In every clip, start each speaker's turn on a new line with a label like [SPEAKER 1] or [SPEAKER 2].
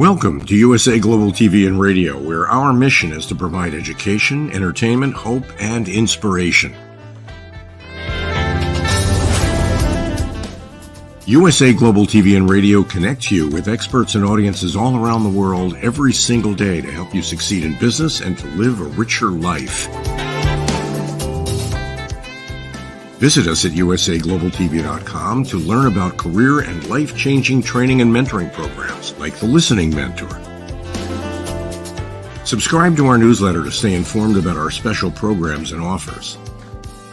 [SPEAKER 1] Welcome to USA Global TV and Radio, where our mission is to provide education, entertainment, hope, and inspiration. USA Global TV and Radio connects you with experts and audiences all around the world every single day to help you succeed in business and to live a richer life. Visit us at usaglobaltv.com to learn about career and life-changing training and mentoring programs like the Listening Mentor. Subscribe to our newsletter to stay informed about our special programs and offers.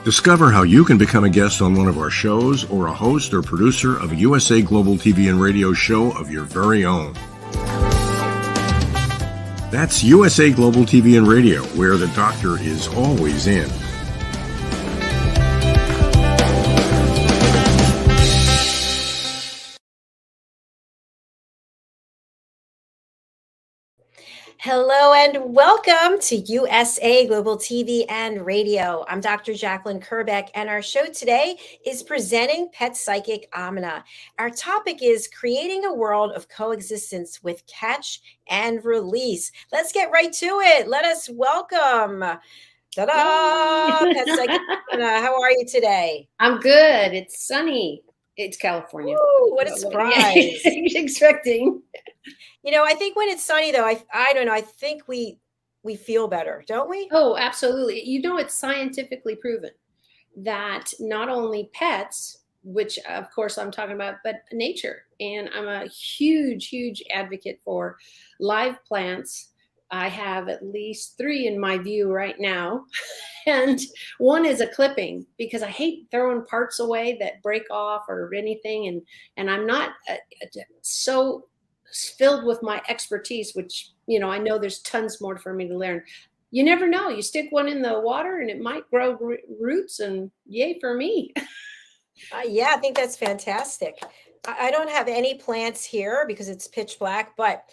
[SPEAKER 1] Discover how you can become a guest on one of our shows or a host or producer of a USA Global TV and Radio show of your very own. That's USA Global TV and Radio, where the doctor is always in.
[SPEAKER 2] Hello and welcome to USA Global TV and Radio. I'm Dr. JACALYN Kerbeck, and our show today is presenting Pet Psychic AMINAH. Our topic is creating a world of coexistence with catch and release. Let's get right to it. Let us welcome, ta-da, Pet Psychic AMINAH. How are you today?
[SPEAKER 3] I'm good. It's sunny. It's California.
[SPEAKER 2] Ooh, what a surprise.
[SPEAKER 3] Expecting.
[SPEAKER 2] You know, I think when it's sunny, though, I don't know. I think we feel better, don't we?
[SPEAKER 3] Oh, absolutely. You know, it's scientifically proven that not only pets, which of course I'm talking about, but nature. And I'm a huge, huge advocate for live plants. I have at least 3 in my view right now. And one is a clipping, because I hate throwing parts away that break off or anything. And I'm not so filled with my expertise, which, you know, I know there's tons more for me to learn. You never know. You stick one in the water and it might grow roots, and yay for me.
[SPEAKER 2] Yeah, I think that's fantastic. I don't have any plants here because it's pitch black, but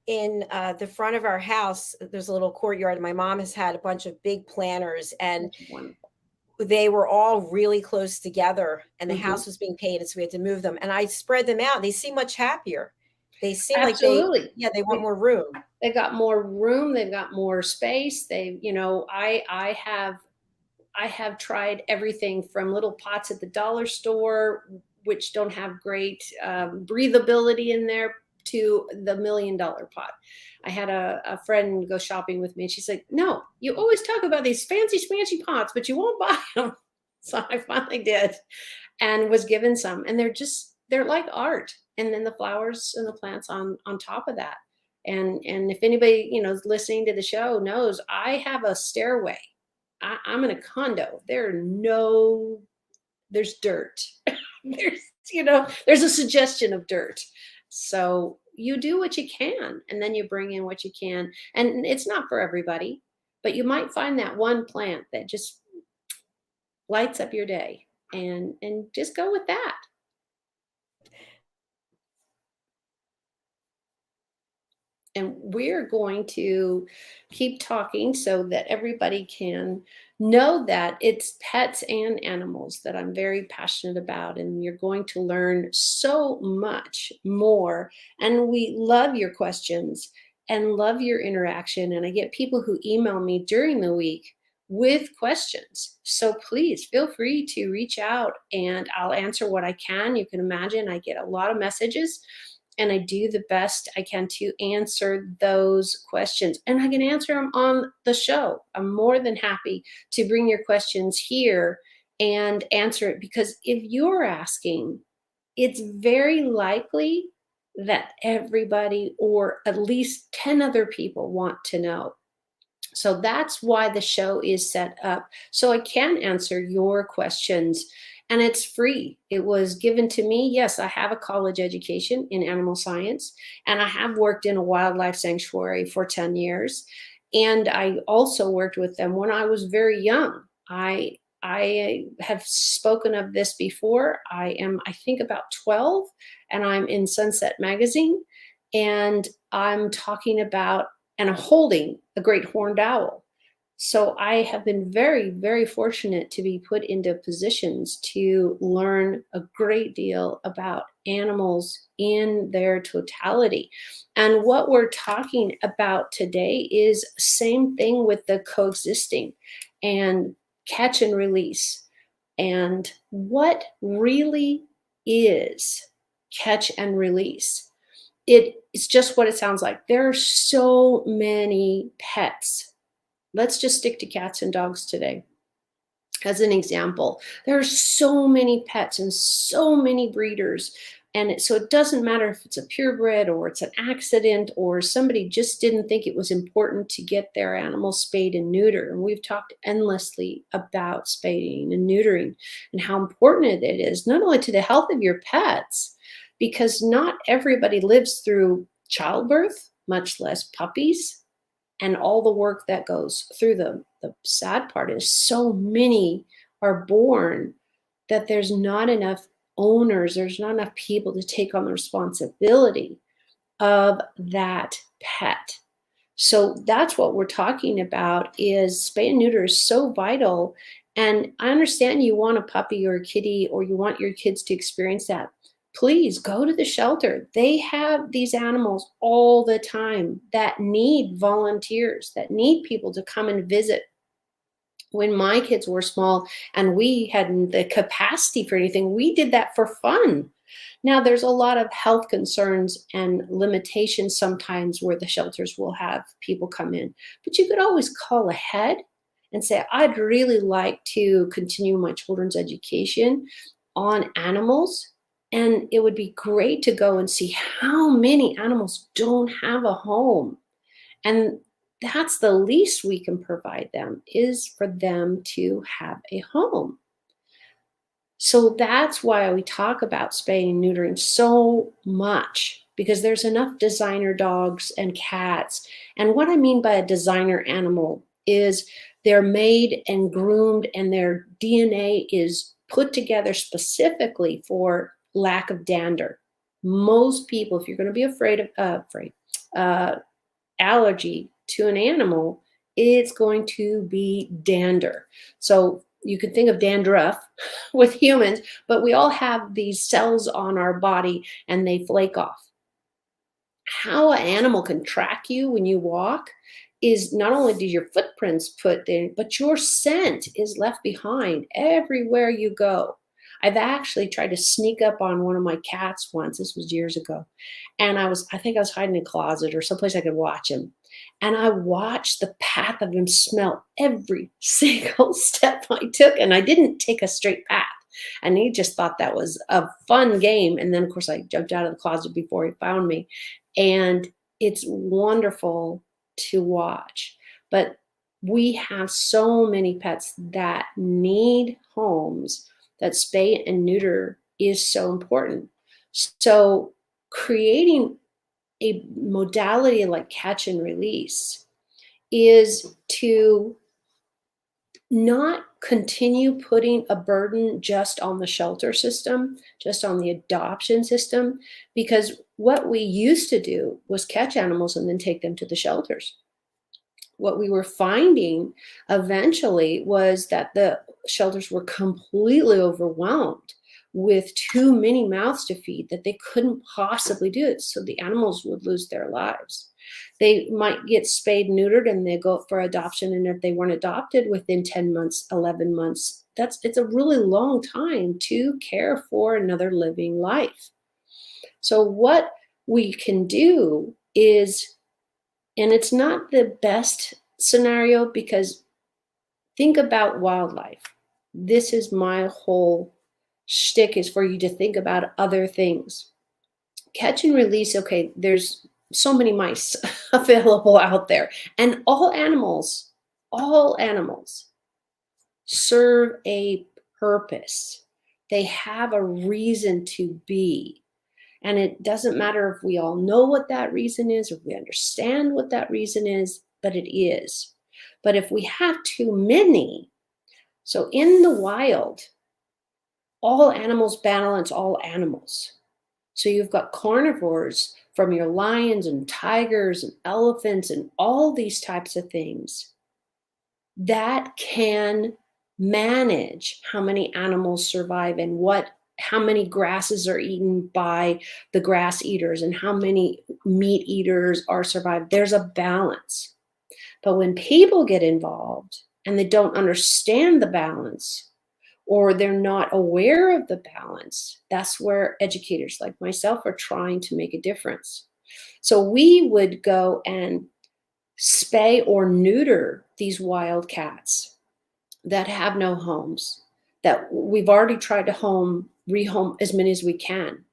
[SPEAKER 2] in the front of our house, there's a little courtyard. My mom has had a bunch of big planters, and they were all really close together, and the house was being painted, so we had to move them. And I spread them out. They seem much happier. They seem
[SPEAKER 3] Absolutely.
[SPEAKER 2] Like they want more room.
[SPEAKER 3] They've got more room. They've got more space. I have tried everything from little pots at the dollar store, which don't have great breathability in there, to the $1 million pot. I had a friend go shopping with me, and she's like, "No, you always talk about these fancy schmancy pots, but you won't buy them." So I finally did, and was given some, and they're like art. And then the flowers and the plants on top of that. And if anybody, you know, is listening to the show knows, I have a stairway. I'm in a condo. There's dirt. There's a suggestion of dirt. So you do what you can, and then you bring in what you can. And it's not for everybody, but you might find that one plant that just lights up your day, and just go with that. And we're going to keep talking so that everybody can know that it's pets and animals that I'm very passionate about. And you're going to learn so much more. And we love your questions and love your interaction. And I get people who email me during the week with questions. So please feel free to reach out, and I'll answer what I can. You can imagine I get a lot of messages, and I do the best I can to answer those questions. And I can answer them on the show. I'm more than happy to bring your questions here and answer it, because if you're asking, it's very likely that everybody, or at least 10 other people, want to know. So that's why the show is set up, so I can answer your questions. And it's free. It was given to me. Yes, I have a college education in animal science, and I have worked in a wildlife sanctuary for 10 years. And I also worked with them when I was very young. I have spoken of this before. I am, I think, about 12, and I'm in Sunset Magazine, and I'm talking about, and I'm holding a great horned owl. So I have been very, very fortunate to be put into positions to learn a great deal about animals in their totality. And what we're talking about today is same thing with the coexisting and catch and release. And what really is catch and release? It's just what it sounds like. There are so many pets. Let's just stick to cats and dogs today. As an example, there are so many pets and so many breeders. And so it doesn't matter if it's a purebred or it's an accident or somebody just didn't think it was important to get their animal spayed and neutered. And we've talked endlessly about spaying and neutering and how important it is, not only to the health of your pets, because not everybody lives through childbirth, much less puppies, and all the work that goes through them. The sad part is so many are born that there's not enough owners, there's not enough people to take on the responsibility of that pet. So that's what we're talking about, is spay and neuter is so vital. And I understand you want a puppy or a kitty, or you want your kids to experience that. Please go to the shelter. They have these animals all the time that need volunteers, that need people to come and visit. When my kids were small and we hadn't the capacity for anything, we did that for fun. Now, there's a lot of health concerns and limitations sometimes where the shelters will have people come in, but you could always call ahead and say, I'd really like to continue my children's education on animals. And it would be great to go and see how many animals don't have a home. And that's the least we can provide them, is for them to have a home. So that's why we talk about spaying and neutering so much, because there's enough designer dogs and cats. And what I mean by a designer animal is they're made and groomed and their DNA is put together specifically for lack of dander. Most people, if you're going to be afraid of allergy to an animal, it's going to be dander. So you can think of dandruff with humans, but we all have these cells on our body and they flake off. How an animal can track you when you walk is not only do your footprints put there, but your scent is left behind everywhere you go. I've actually tried to sneak up on one of my cats once. This was years ago. And I think I was hiding in a closet or someplace I could watch him. And I watched the path of him smell every single step I took. And I didn't take a straight path. And he just thought that was a fun game. And then, of course, I jumped out of the closet before he found me. And it's wonderful to watch. But we have so many pets that need homes, that spay and neuter is so important. So creating a modality like catch and release is to not continue putting a burden just on the shelter system, just on the adoption system, because what we used to do was catch animals and then take them to the shelters. What we were finding eventually was that the shelters were completely overwhelmed with too many mouths to feed, that they couldn't possibly do it. So the animals would lose their lives. They might get spayed, neutered, and they go for adoption. And if they weren't adopted within 10 months, 11 months, it's a really long time to care for another living life. So what we can do is, and it's not the best scenario, because think about wildlife. This is my whole shtick, is for you to think about other things. Catch and release, okay, there's so many mice available out there. And all animals serve a purpose. They have a reason to be. And it doesn't matter if we all know what that reason is, or if we understand what that reason is, but it is. But if we have too many, so in the wild, all animals balance all animals. So you've got carnivores from your lions and tigers and elephants and all these types of things that can manage how many animals survive and what how many grasses are eaten by the grass eaters and how many meat eaters are survived. There's a balance. But when people get involved and they don't understand the balance, or they're not aware of the balance, that's where educators like myself are trying to make a difference. So we would go and spay or neuter these wild cats that have no homes, that we've already tried to rehome as many as we can.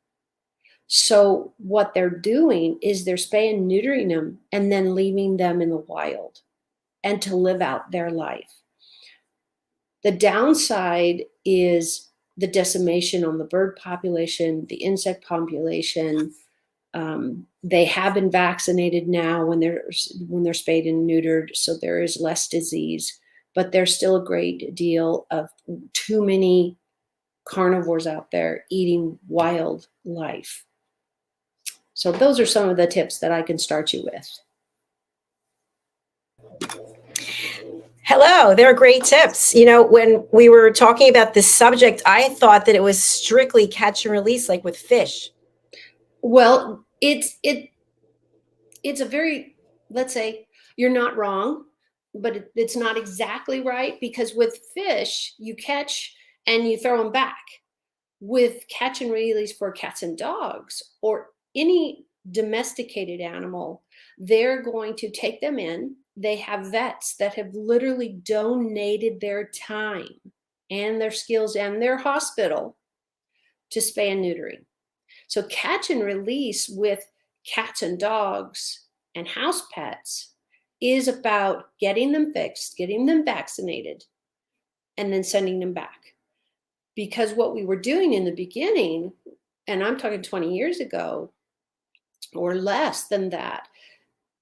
[SPEAKER 3] So what they're doing is they're spay and neutering them and then leaving them in the wild and to live out their life. The downside is the decimation on the bird population, the insect population. They have been vaccinated now when they're spayed and neutered, so there is less disease, but there's still a great deal of too many carnivores out there eating wildlife. So those are some of the tips that I can start you with.
[SPEAKER 2] Hello, they're great tips. You know, when we were talking about this subject, I thought that it was strictly catch and release, like with fish.
[SPEAKER 3] Well, it's a very, let's say, you're not wrong, but it's not exactly right, because with fish, you catch and you throw them back. With catch and release for cats and dogs or any domesticated animal, they're going to take them in. They have vets that have literally donated their time and their skills and their hospital to spay and neutering. So catch and release with cats and dogs and house pets is about getting them fixed, getting them vaccinated, and then sending them back. Because what we were doing in the beginning, and I'm talking 20 years ago or less than that,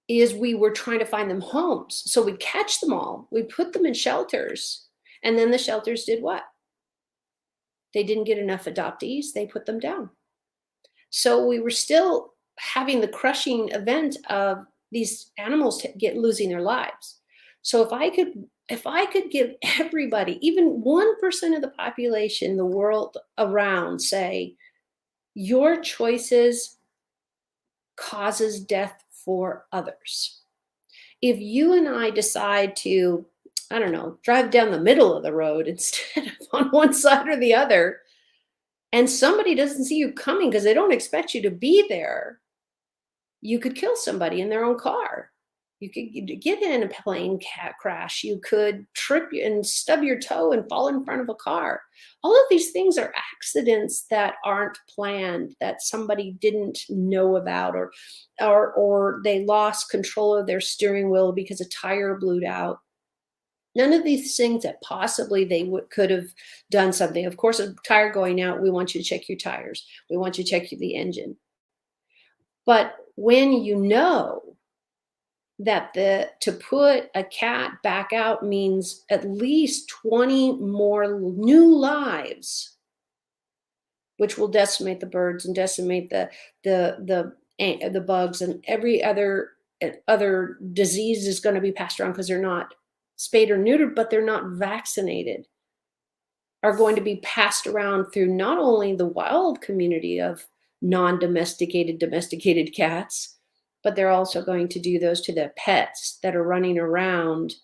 [SPEAKER 3] is we were trying to find them homes. So we'd catch them all, we'd put them in shelters, and then the shelters did what? They didn't get enough adoptees, they put them down. So we were still having the crushing event of these animals losing their lives. So if I could give everybody, even 1% of the population, the world around, say, your choices causes death for others. If you and I decide to, I don't know, drive down the middle of the road instead of on one side or the other, and somebody doesn't see you coming because they don't expect you to be there, you could kill somebody in their own car. You could get in a plane crash. You could trip and stub your toe and fall in front of a car. All of these things are accidents that aren't planned, that somebody didn't know about, or they lost control of their steering wheel because a tire blew out. None of these things that possibly they could have done something. Of course, a tire going out, we want you to check your tires. We want you to check the engine. But when you know that to put a cat back out means at least 20 more new lives, which will decimate the birds and decimate the bugs, and every other disease is going to be passed around because they're not spayed or neutered, but they're not vaccinated, are going to be passed around through not only the wild community of non-domesticated, domesticated cats, but they're also going to do those to the pets that are running around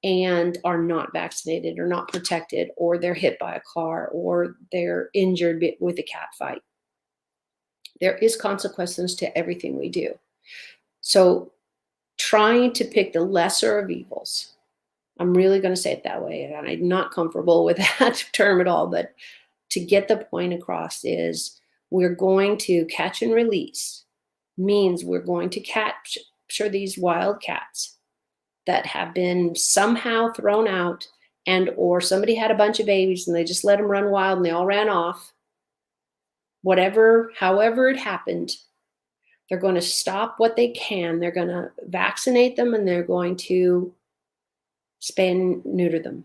[SPEAKER 3] and are not vaccinated or not protected, or they're hit by a car, or they're injured with a cat fight. There is consequences to everything we do. So trying to pick the lesser of evils, I'm really going to say it that way, and I'm not comfortable with that term at all, but to get the point across is we're going to catch and release means we're going to capture these wild cats that have been somehow thrown out, and or somebody had a bunch of babies and they just let them run wild and they all ran off. However it happened, they're going to stop what they can. They're going to vaccinate them, and they're going to spay and neuter them,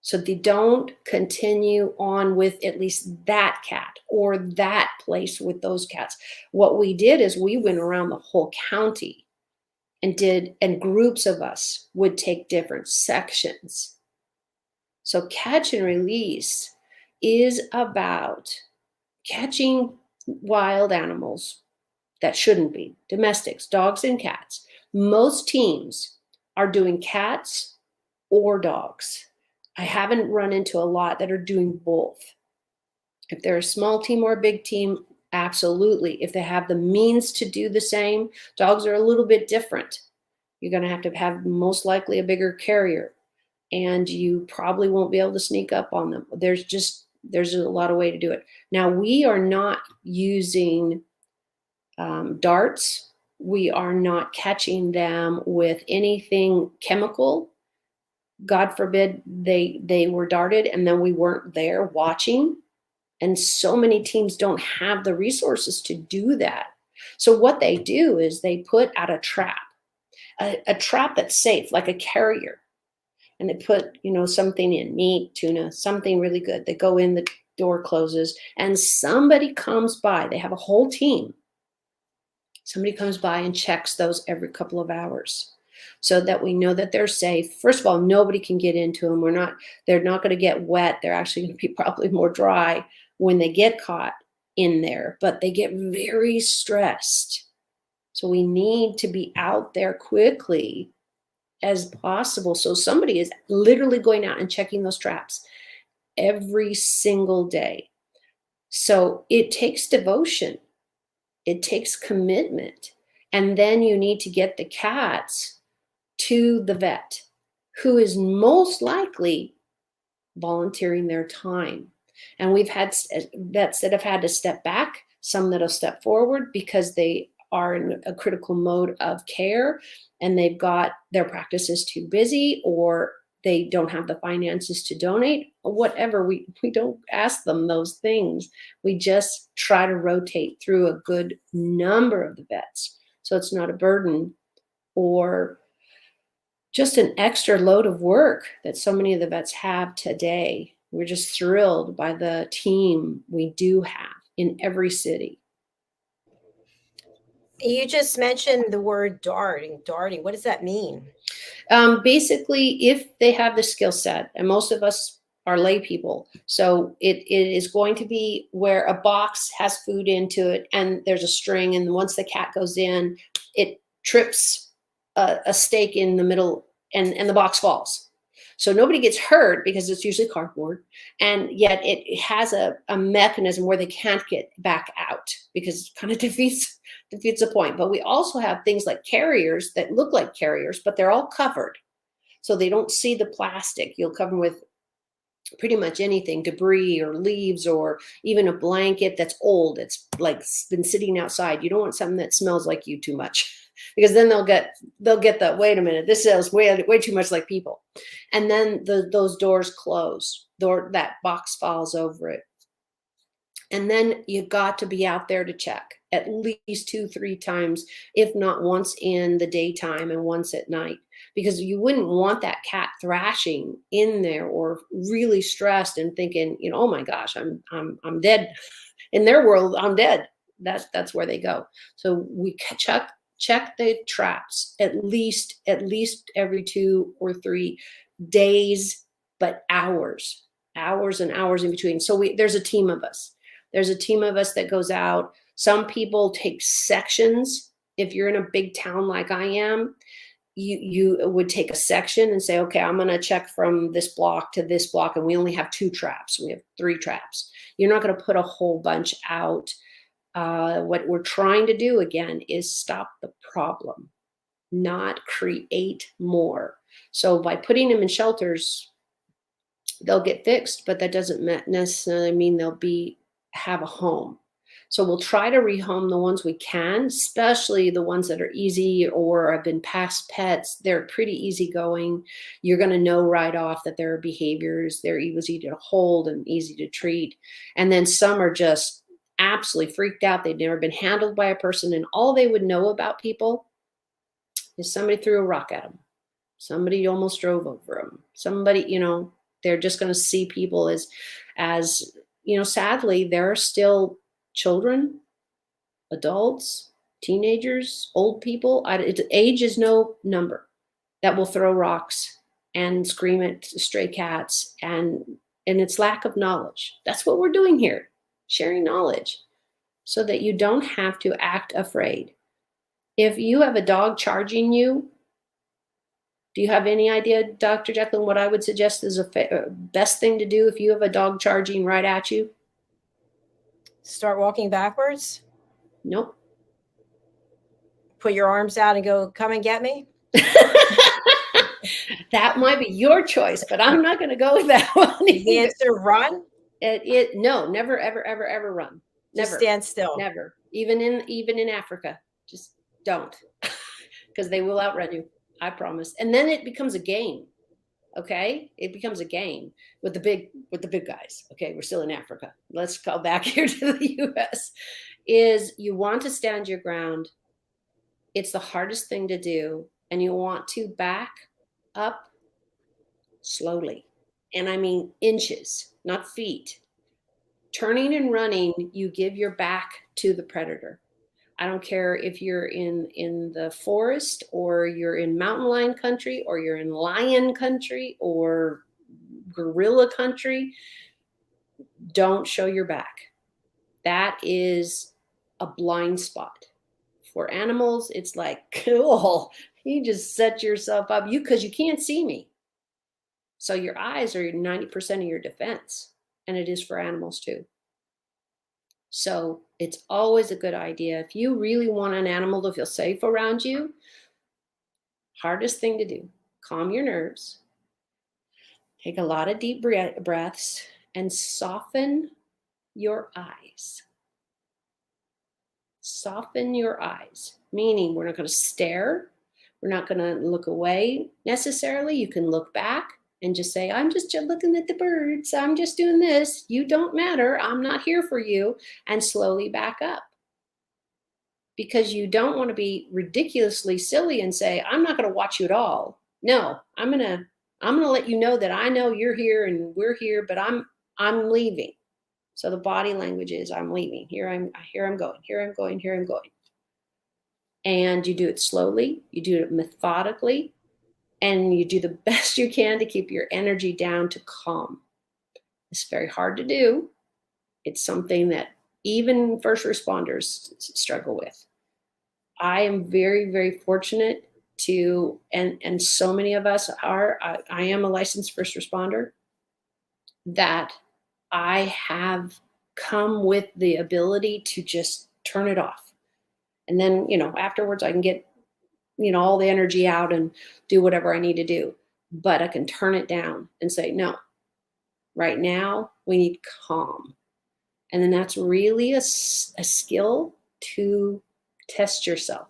[SPEAKER 3] so they don't continue on with at least that cat or that place with those cats. What we did is we went around the whole county and groups of us would take different sections. So catch and release is about catching wild animals that shouldn't be, domestics, dogs and cats. Most teams are doing cats or dogs. I haven't run into a lot that are doing both. If they're a small team or a big team, absolutely. If they have the means to do the same, dogs are a little bit different. You're going to have most likely a bigger carrier, and you probably won't be able to sneak up on them. There's a lot of way to do it. Now, we are not using darts. We are not catching them with anything chemical. God forbid they were darted and then we weren't there watching. And so many teams don't have the resources to do that. So what they do is they put out a trap that's safe, like a carrier. And they put, something in, meat, tuna, something really good. They go in, the door closes, and somebody comes by. They have a whole team. Somebody comes by and checks those every couple of hours so that we know that they're safe. First of all, nobody can get into them. They're not going to get wet. They're actually going to be probably more dry when they get caught in there, but they get very stressed. So we need to be out there quickly as possible. So somebody is literally going out and checking those traps every single day. So it takes devotion. It takes commitment. And then you need to get the cats to the vet, who is most likely volunteering their time. And we've had vets that have had to step back, some that have stepped forward because they are in a critical mode of care and they've got their practices too busy, or they don't have the finances to donate, or whatever. We don't ask them those things. We just try to rotate through a good number of the vets. So it's not a burden or just an extra load of work that so many of the vets have today. We're just thrilled by the team we do have in every city.
[SPEAKER 2] You just mentioned the word darting. What does that mean?
[SPEAKER 3] Basically, if they have the skill set, and most of us are lay people, so it is going to be where a box has food into it and there's a string, and once the cat goes in, it trips a stake in the middle and the box falls. So nobody gets hurt because it's usually cardboard, and yet it has a mechanism where they can't get back out because it kind of defeats the point. But we also have things like carriers that look like carriers, but they're all covered. So they don't see the plastic. You'll cover them with pretty much anything, debris or leaves or even a blanket that's old. It's like been sitting outside. You don't want something that smells like you too much, because then they'll get the, wait a minute, this smells way too much like people. And then those doors close, that box falls over it. And then you got to be out there to check at least 2-3 times, if not once in the daytime and once at night, because you wouldn't want that cat thrashing in there or really stressed and thinking, oh my gosh, I'm dead. In their world, I'm dead. That's where they go. So we check the traps at least every 2 or 3 days, but hours and hours in between. So there's a team of us. There's a team of us that goes out. Some people take sections. If you're in a big town like I am, you would take a section and say, okay, I'm going to check from this block to this block, and we only have 2 traps. We have 3 traps. You're not going to put a whole bunch out. What we're trying to do, again, is stop the problem, not create more. So by putting them in shelters, they'll get fixed, but that doesn't necessarily mean they'll have a home. So we'll try to rehome the ones we can, especially the ones that are easy or have been past pets. They're pretty easygoing. You're going to know right off that there are behaviors. They're easy to hold and easy to treat. And then some are just absolutely freaked out. They've never been handled by a person, and all they would know about people is somebody threw a rock at them. Somebody almost drove over them. Somebody, they're just going to see people as sadly, there are still children, adults, teenagers, old people. Age is no number that will throw rocks and scream at stray cats, and it's lack of knowledge. That's what we're doing here. sharing knowledge so that you don't have to act afraid. If you have a dog charging you, do you have any idea, Dr. Jacalyn, what I would suggest is a best thing to do if you have a dog charging right at you?
[SPEAKER 2] Start walking backwards.
[SPEAKER 3] Nope.
[SPEAKER 2] Put your arms out and go, come and get me.
[SPEAKER 3] That might be your choice, but I'm not going to go with that one.
[SPEAKER 2] The answer, run.
[SPEAKER 3] No, never, ever, ever, ever run. Never.
[SPEAKER 2] Just stand still.
[SPEAKER 3] Never. Even in Africa, just don't, because they will outrun you. I promise. And then it becomes a game. Okay, it becomes a game with the big guys. Okay, we're still in Africa. Let's go back here to the U.S. Is you want to stand your ground. It's the hardest thing to do, and you want to back up slowly, and I mean inches, not feet. Turning and running, you give your back to the predator. I don't care if you're in the forest or you're in mountain lion country or you're in lion country or gorilla country. Don't show your back. That is a blind spot. For animals, it's like, cool, you just set yourself up because you can't see me. So your eyes are 90% of your defense, and it is for animals too. So it's always a good idea. If you really want an animal to feel safe around you, hardest thing to do, calm your nerves, take a lot of deep breaths, and soften your eyes. Soften your eyes, meaning we're not going to stare. We're not going to look away necessarily. You can look back and just say, I'm just looking at the birds. I'm just doing this. You don't matter. I'm not here for you. And slowly back up. Because you don't want to be ridiculously silly and say, I'm not going to watch you at all. No, I'm going to let you know that I know you're here and we're here, but I'm leaving. So the body language is I'm leaving. Here I'm going. Here I'm going. Here I'm going. And you do it slowly. You do it methodically. And you do the best you can to keep your energy down to calm. It's very hard to do. It's something that even first responders struggle with. I am very, very fortunate to, and so many of us are, I am a licensed first responder, that I have come with the ability to just turn it off. And then, afterwards I can get all the energy out and do whatever I need to do. But I can turn it down and say, no, right now we need calm. And then that's really a skill to test yourself.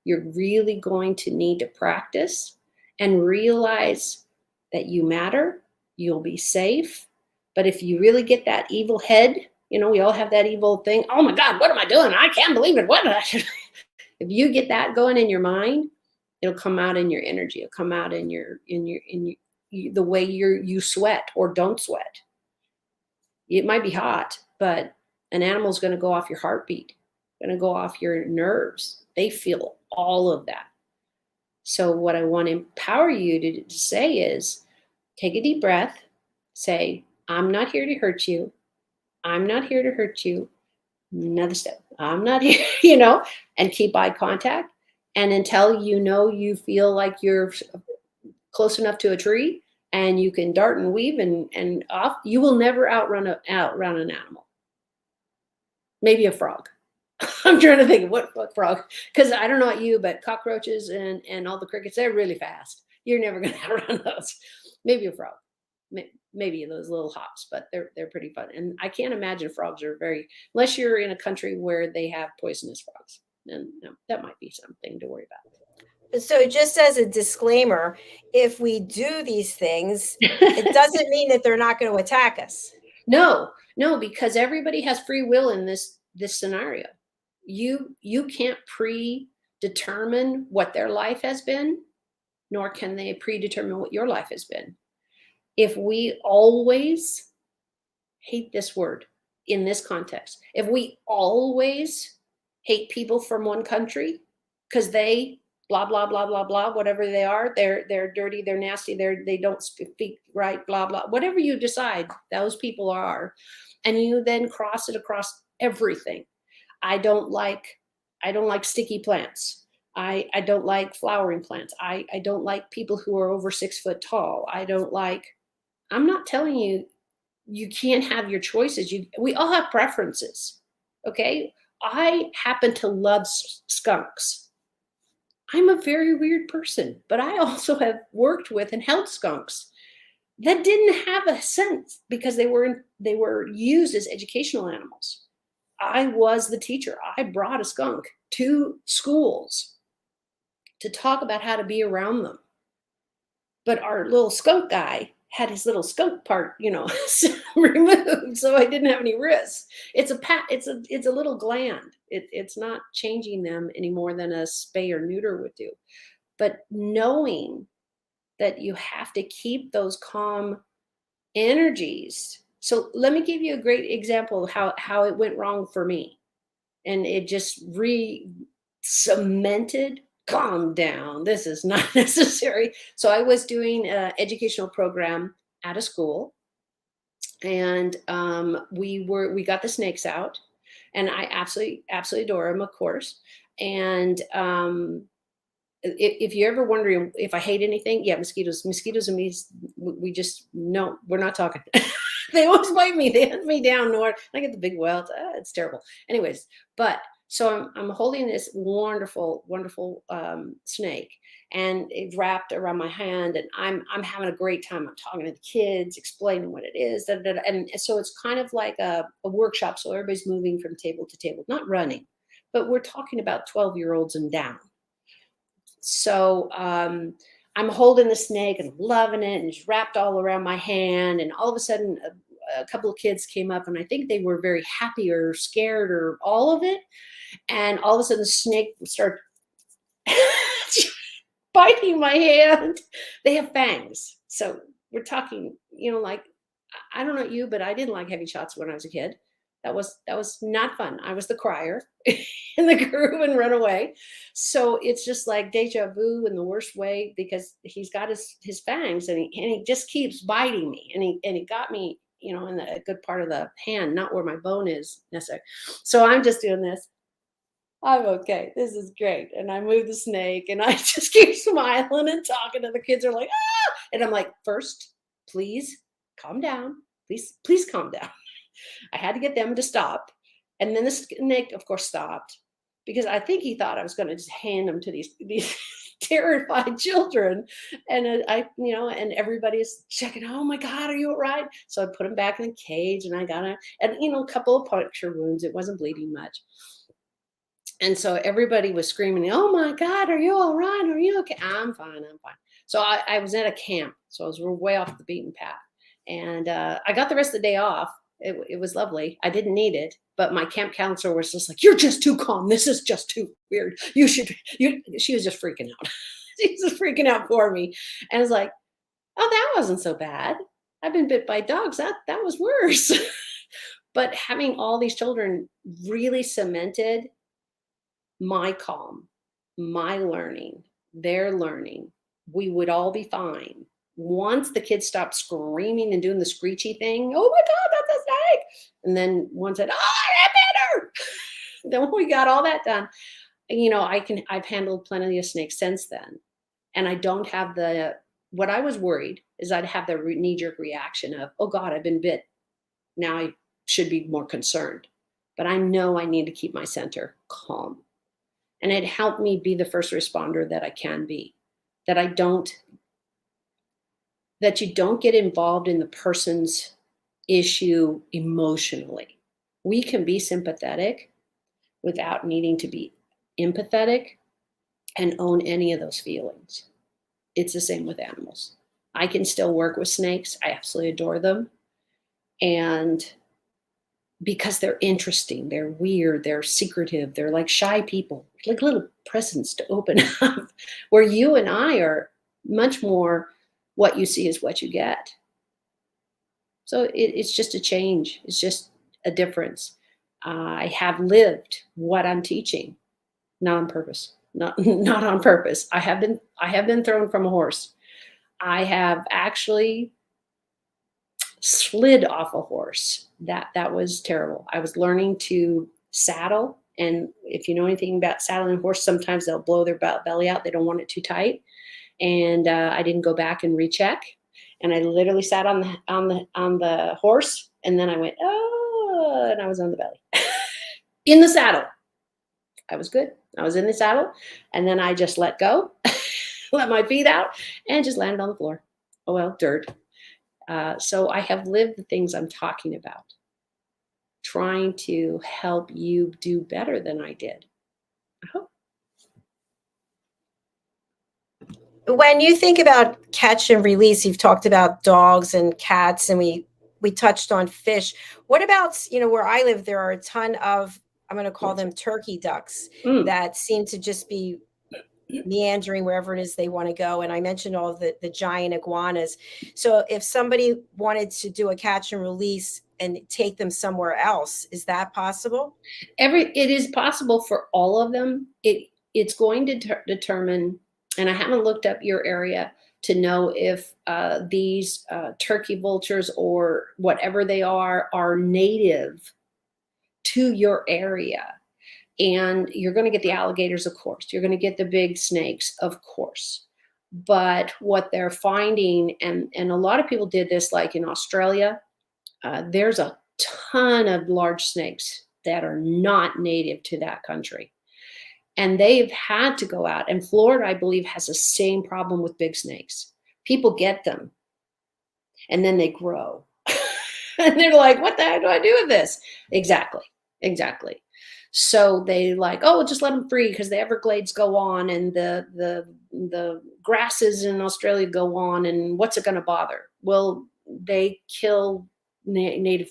[SPEAKER 3] You're really going to need to practice and realize that you matter, you'll be safe. But if you really get that evil head, we all have that evil thing. Oh my God, what am I doing? I can't believe it. What did I do? If you get that going in your mind, it'll come out in your energy. It'll come out in the way you sweat or don't sweat. It might be hot, but an animal's going to go off your heartbeat, going to go off your nerves. They feel all of that. So what I want to empower you to say is, take a deep breath, say, I'm not here to hurt you. I'm not here to hurt you. Another step. I'm not here, and keep eye contact. And until you feel like you're close enough to a tree and you can dart and weave and off, you will never outrun an animal. Maybe a frog. I'm trying to think of what frog, because I don't know about you, but cockroaches and all the crickets, they're really fast. You're never going to outrun those. Maybe a frog. Maybe those little hops, but they're pretty fun. And I can't imagine frogs are unless you're in a country where they have poisonous frogs. And that might be something to worry about.
[SPEAKER 2] So just as a disclaimer, if we do these things, it doesn't mean that they're not going to attack us.
[SPEAKER 3] No, because everybody has free will in this scenario. You can't predetermine what their life has been, nor can they predetermine what your life has been. If we always, hate this word in this context, if we always hate people from one country because they blah, blah, blah, blah, blah, whatever they are. They're dirty, they're nasty, they don't speak right, blah, blah, whatever you decide those people are. And you then cross it across everything. I don't like sticky plants. I don't like flowering plants. I don't like people who are over 6 foot tall. I'm not telling you you can't have your choices. We all have preferences. Okay. I happen to love skunks. I'm a very weird person, but I also have worked with and held skunks that didn't have a sense because they were used as educational animals. I was the teacher. I brought a skunk to schools to talk about how to be around them. But our little skunk guy had his little skunk part, removed, so I didn't have any risk. It's a little gland. It's not changing them any more than a spay or neuter would do. But knowing that you have to keep those calm energies. So let me give you a great example of how it went wrong for me. And it just cemented, calm down. This is not necessary. So I was doing an educational program at a school, and we got the snakes out, and I absolutely adore them, of course. And if you're ever wondering if I hate anything, yeah, mosquitoes and me, we just, no, we're not talking. They always bite me. They hunt me down north. I get the big welts. It's terrible. Anyways, but so I'm holding this wonderful, wonderful snake, and it's wrapped around my hand, and I'm having a great time. I'm talking to the kids, explaining what it is, and so it's kind of like a workshop. So everybody's moving from table to table, not running, but we're talking about 12-year-olds and down. So I'm holding the snake and loving it, and it's wrapped all around my hand. And all of a sudden, a couple of kids came up, and I think they were very happy or scared or all of it. And all of a sudden, the snake started biting my hand. They have fangs. So we're talking, like, I don't know you, but I didn't like heavy shots when I was a kid. That was not fun. I was the crier in the group and run away. So it's just like deja vu in the worst way, because he's got his fangs, and he just keeps biting me, and he got me, in a good part of the hand, not where my bone is necessarily. So I'm just doing this. I'm okay. This is great. And I move the snake, and I just keep smiling and talking to the kids. Are like, ah! And I'm like, first, please calm down. Please calm down. I had to get them to stop. And then the snake, of course, stopped, because I think he thought I was going to just hand them to these terrified children. And and everybody's checking, oh my God, are you all right? So I put him back in the cage, and I got a couple of puncture wounds. It wasn't bleeding much. And so everybody was screaming, oh my God, are you all right? Are you okay? I'm fine. So I was at a camp. So I was way off the beaten path. And I got the rest of the day off. It was lovely. I didn't need it, but my camp counselor was just like, you're just too calm. This is just too weird. She was just freaking out. She was just freaking out for me. And I was like, oh, that wasn't so bad. I've been bit by dogs. That was worse. But having all these children really cemented my calm, my learning, their learning. We would all be fine. Once the kids stopped screaming and doing the screechy thing, oh my God, that's a snake. And then one said, oh, I bit her. Then we got all that done. I've handled plenty of snakes since then. And I don't have what I was worried is I'd have the knee-jerk reaction of, oh God, I've been bit. Now I should be more concerned. But I know I need to keep my center calm. And it helped me be the first responder that I can be, that you don't get involved in the person's issue emotionally. We can be sympathetic without needing to be empathetic and own any of those feelings. It's the same with animals. I can still work with snakes. I absolutely adore them. And because they're interesting, they're weird, they're secretive, they're like shy people, like little presents to open up, where you and I are much more what you see is what you get. So it's just a change. It's just a difference. I have lived what I'm teaching, not on purpose, not on purpose. I have been thrown from a horse. I have actually slid off a horse. That was terrible. I was learning to saddle, and if you know anything about saddling a horse, sometimes they'll blow their belly out. They don't want it too tight. And I didn't go back and recheck. And I literally sat on the horse, and then I went, oh, and I was on the belly in the saddle. I was good. I was in the saddle, and then I just let go, let my feet out, and just landed on the floor. Oh well, dirt. So I have lived the things I'm talking about, trying to help you do better than I did. I hope.
[SPEAKER 2] When you think about catch and release, you've talked about dogs and cats, and we touched on fish. What about, where I live, there are a ton of, I'm going to call them turkey ducks that seem to just be meandering wherever it is they want to go. And I mentioned all of the giant iguanas. So if somebody wanted to do a catch and release and take them somewhere else, is that possible?
[SPEAKER 3] It is possible for all of them. It's going to determine, and I haven't looked up your area to know if these turkey vultures or whatever they are native to your area. And you're going to get the alligators, of course. You're going to get the big snakes, of course. But what they're finding, and a lot of people did this, like in Australia, there's a ton of large snakes that are not native to that country. And they've had to go out. And Florida, I believe, has the same problem with big snakes. People get them, and then they grow. And they're like, what the heck do I do with this? Exactly. So they like, oh, just let them free because the Everglades go on and the grasses in Australia go on, and what's it going to bother? Well, they kill native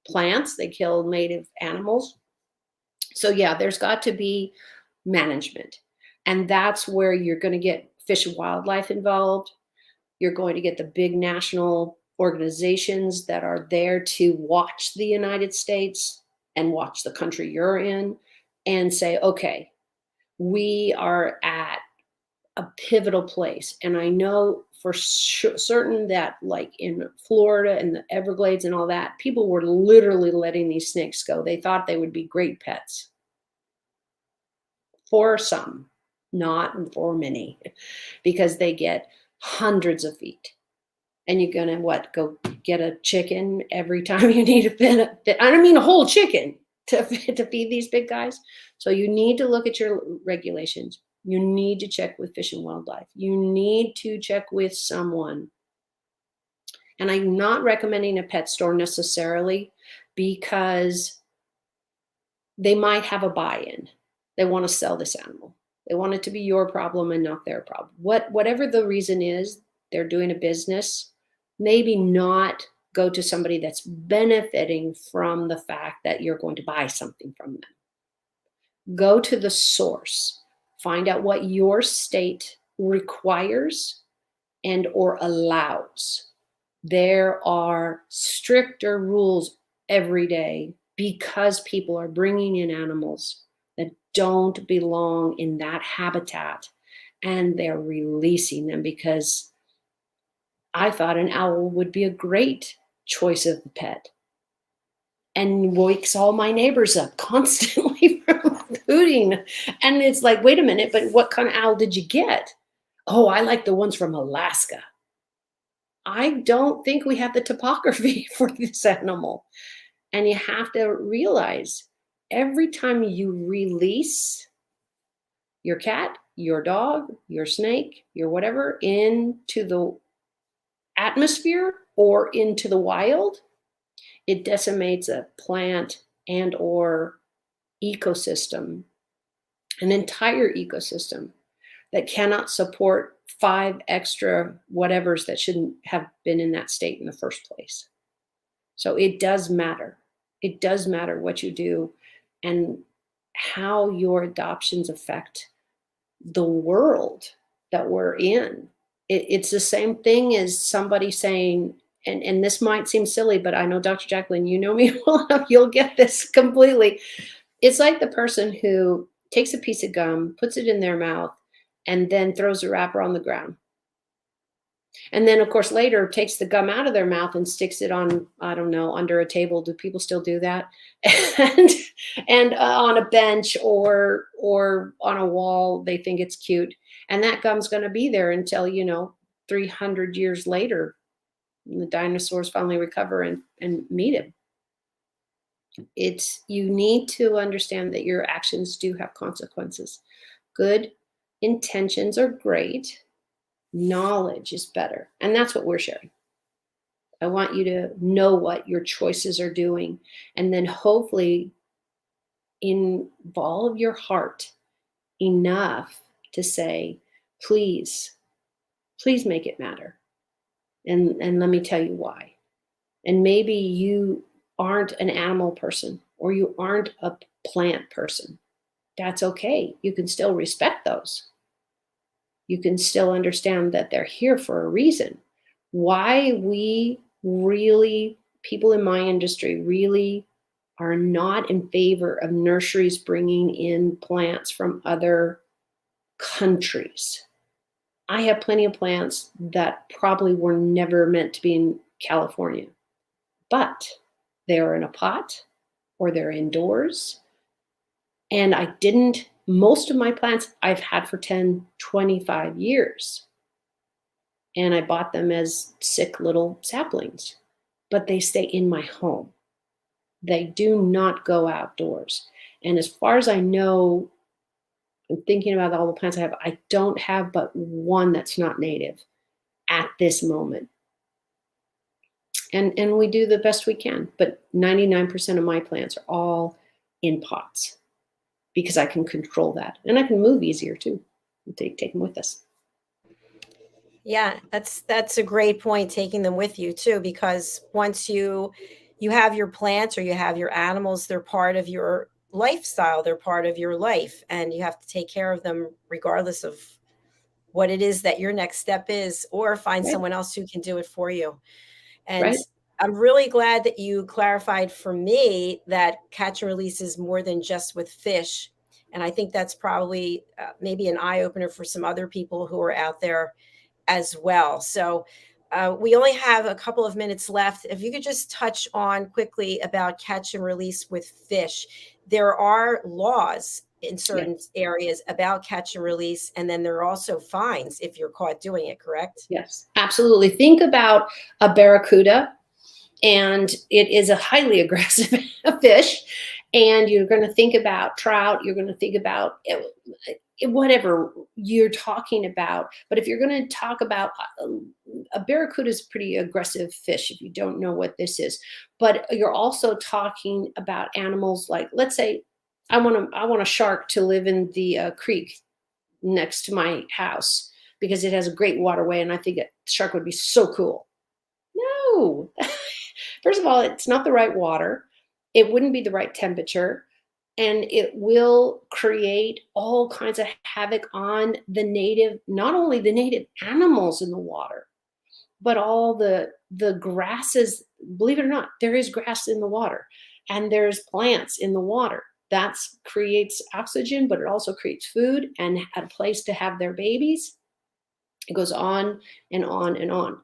[SPEAKER 3] plants, they kill native animals. So yeah, there's got to be management, and that's where you're going to get Fish and Wildlife involved. You're going to get the big national organizations that are there to watch the United States and watch the country you're in and say, okay, we are at a pivotal place. And I know for certain that, like in Florida and the Everglades and all that, people were literally letting these snakes go. They thought they would be great pets. For some, not for many, because they get hundreds of feet. And you're going to go get a chicken every time you need a bit. I don't mean a whole chicken to feed these big guys. So you need to look at your regulations. You need to check with Fish and Wildlife. You need to check with someone. And I'm not recommending a pet store necessarily, because they might have a buy-in. They want to sell this animal. They want it to be your problem and not their problem. Whatever the reason is, they're doing a business. Maybe not go to somebody that's benefiting from the fact that you're going to buy something from them. Go to the source. Find out what your state requires and or allows. There are stricter rules every day because people are bringing in animals that don't belong in that habitat, and they're releasing them because I thought an owl would be a great choice of a pet, and wakes all my neighbors up constantly from hooting. And it's like, wait a minute, but what kind of owl did you get? Oh, I like the ones from Alaska. I don't think we have the topography for this animal. And you have to realize every time you release your cat, your dog, your snake, your whatever into the atmosphere or into the wild, it decimates a plant and or ecosystem, an entire ecosystem that cannot support 5 extra whatevers that shouldn't have been in that state in the first place. So it does matter. It does matter what you do and how your adoptions affect the world that we're in. It's the same thing as somebody saying, and this might seem silly, but I know Dr. Jacalyn, you know me well enough, you'll get this completely. It's like the person who takes a piece of gum, puts it in their mouth, and then throws the wrapper on the ground. And then, of course, later takes the gum out of their mouth and sticks it on, I don't know, under a table. Do people still do that? And on a bench or on a wall, they think it's cute. And that gum's going to be there until, 300 years later, when the dinosaurs finally recover and meet him. You need to understand that your actions do have consequences. Good intentions are great. Knowledge is better. And that's what we're sharing. I want you to know what your choices are doing, and then hopefully involve your heart enough to say, please make it matter. And let me tell you why. And maybe you aren't an animal person, or you aren't a plant person. That's okay. You can still respect those. You can still understand that they're here for a reason. Why we really, people in my industry really are not in favor of nurseries bringing in plants from other countries. I have plenty of plants that probably were never meant to be in California, but they're in a pot or they're indoors. And most of my plants I've had for 10, 25 years. And I bought them as sick little saplings, but they stay in my home. They do not go outdoors. And as far as I know, I'm thinking about all the plants I have, I don't have but one that's not native at this moment. And we do the best we can, but 99% of my plants are all in pots because I can control that. And I can move easier too. Take them with us.
[SPEAKER 2] Yeah, that's a great point, taking them with you too, because once you have your plants or you have your animals, they're part of your lifestyle, they're part of your life, and you have to take care of them regardless of what it is that your next step is, or find someone else who can do it for you. And I'm really glad that you clarified for me that catch and release is more than just with fish. And I think that's probably maybe an eye opener for some other people who are out there as well. So we only have a couple of minutes left. If you could just touch on quickly about catch and release with fish. There are laws in certain areas about catch and release, and then there are also fines if you're caught doing it, correct?
[SPEAKER 3] Yes, absolutely. Think about a barracuda, and it is a highly aggressive fish. And you're going to think about trout, you're going to think about whatever you're talking about. But if you're going to talk about a barracuda is a pretty aggressive fish if you don't know what this is. But you're also talking about animals like, let's say, I want a shark to live in the creek next to my house because it has a great waterway, and I think a shark would be so cool. No. First of all, it's not the right water. It wouldn't be the right temperature, and it will create all kinds of havoc on not only the native animals in the water, but all the grasses. Believe it or not, there is grass in the water, and there's plants in the water. That creates oxygen, but it also creates food and a place to have their babies. It goes on and on and on.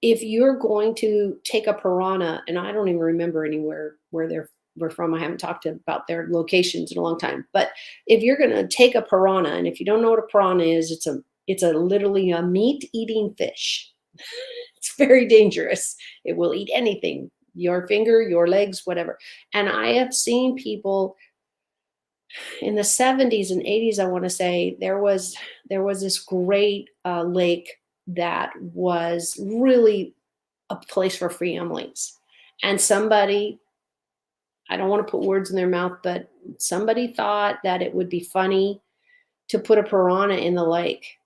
[SPEAKER 3] If you're going to take a piranha, and I don't even remember anywhere where they're from. I haven't talked about their locations in a long time. But if you're going to take a piranha, and if you don't know what a piranha is, it's literally a meat-eating fish. It's very dangerous. It will eat anything, your finger, your legs, whatever. And I have seen people in the 70s and 80s, I want to say, there was this great lake that was really a place for families. And somebody, I don't want to put words in their mouth, but somebody thought that it would be funny to put a piranha in the lake.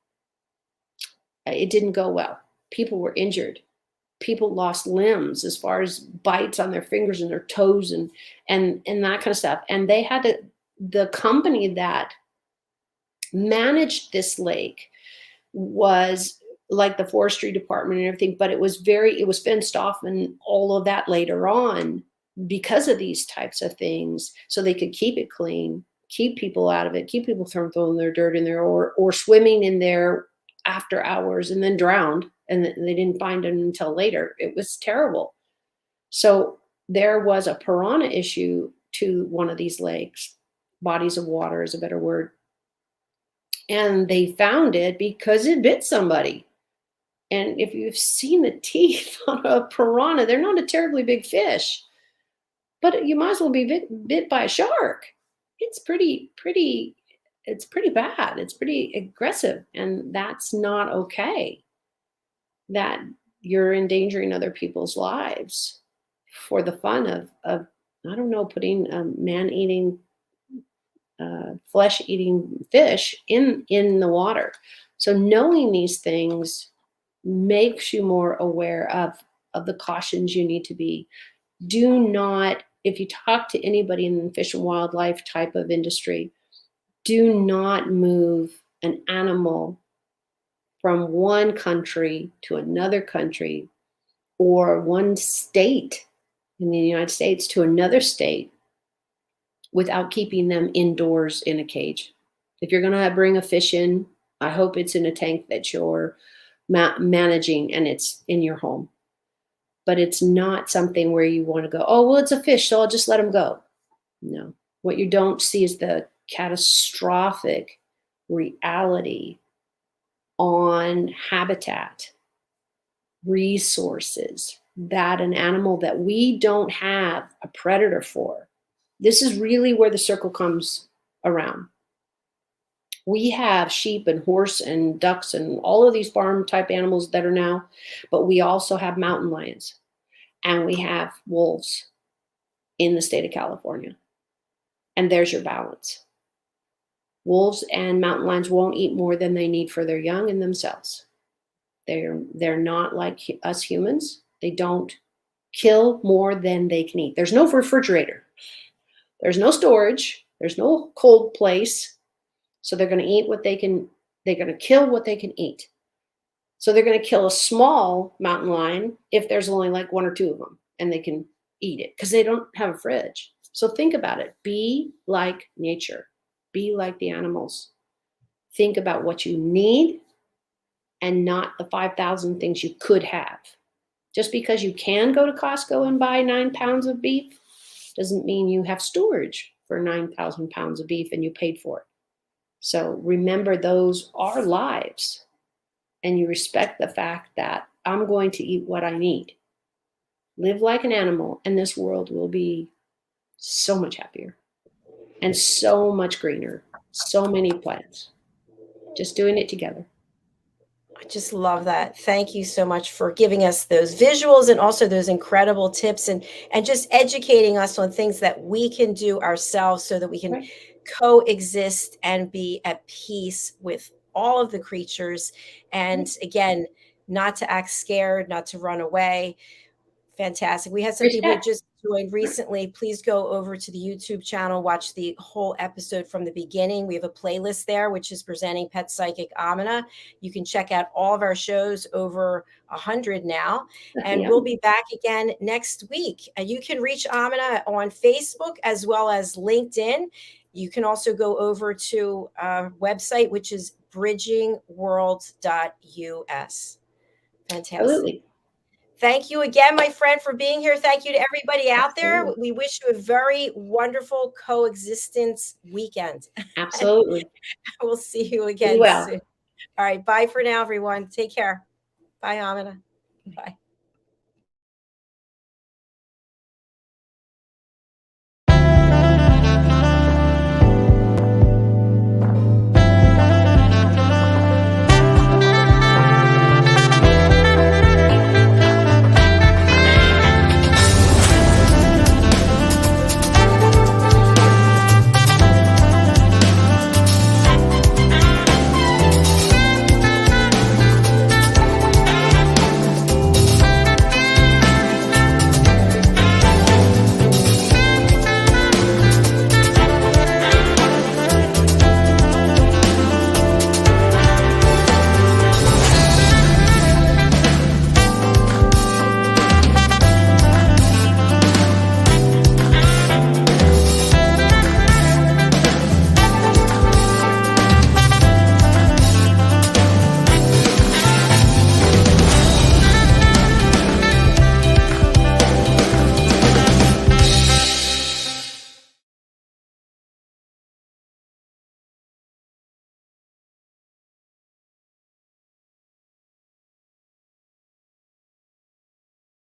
[SPEAKER 3] It didn't go well. People were injured. People lost limbs as far as bites on their fingers and their toes and that kind of stuff. And they had the company that managed this lake was like the forestry department and everything, but it was fenced off and all of that later on because of these types of things, so they could keep it clean, keep people out of it, keep people from throwing their dirt in there or swimming in there after hours and then drowned, and they didn't find them until later. It was terrible. So there was a piranha issue to one of these lakes. Bodies of water is a better word. And they found it because it bit somebody. And if you've seen the teeth on a piranha, they're not a terribly big fish, but you might as well be bit by a shark. It's pretty bad. It's pretty aggressive. And that's not okay, that you're endangering other people's lives for the fun of I don't know, putting man-eating, flesh-eating fish in the water. So knowing these things makes you more aware of the cautions you need to be. Do not, if you talk to anybody in the fish and wildlife type of industry, do not move an animal from one country to another country, or one state in the United States to another state, without keeping them indoors in a cage. If you're going to bring a fish in, I hope it's in a tank that you're managing and it's in your home. But it's not something where you want to go, oh, well, it's a fish, so I'll just let him go. No. What you don't see is the catastrophic reality on habitat, resources, that an animal that we don't have a predator for. This is really where the circle comes around. We have sheep and horse and ducks and all of these farm type animals that are now, but we also have mountain lions and we have wolves in the state of California. And there's your balance. Wolves and mountain lions won't eat more than they need for their young and themselves. They're not like us humans. They don't kill more than they can eat. There's no refrigerator. There's no storage. There's no cold place. So they're going to eat what they can. They're going to kill what they can eat. So they're going to kill a small mountain lion if there's only like one or two of them and they can eat it because they don't have a fridge. So think about it. Be like nature. Be like the animals. Think about what you need and not the 5,000 things you could have. Just because you can go to Costco and buy 9 pounds of beef doesn't mean you have storage for 9,000 pounds of beef and you paid for it. So remember, those are lives, and you respect the fact that I'm going to eat what I need. Live like an animal, and this world will be so much happier and so much greener, so many plants. Just doing it together.
[SPEAKER 2] I just love that. Thank you so much for giving us those visuals and also those incredible tips and just educating us on things that we can do ourselves so that we can coexist and be at peace with all of the creatures. And again, not to act scared, not to run away. Fantastic. We had some people who just joined recently. Please go over to the YouTube channel, watch the whole episode from the beginning. We have a playlist there, which is presenting Pet Psychic AMINAH. You can check out all of our shows, over 100 now. And we'll be back again next week. You can reach AMINAH on Facebook as well as LinkedIn. You can also go over to our website, which is bridgingworlds.us. Fantastic.
[SPEAKER 3] Absolutely.
[SPEAKER 2] Thank you again, my friend, for being here. Thank you to everybody out there. We wish you a very wonderful coexistence weekend.
[SPEAKER 3] Absolutely.
[SPEAKER 2] We'll see you again soon. All right. Bye for now, everyone. Take care. Bye, AMINAH. Bye.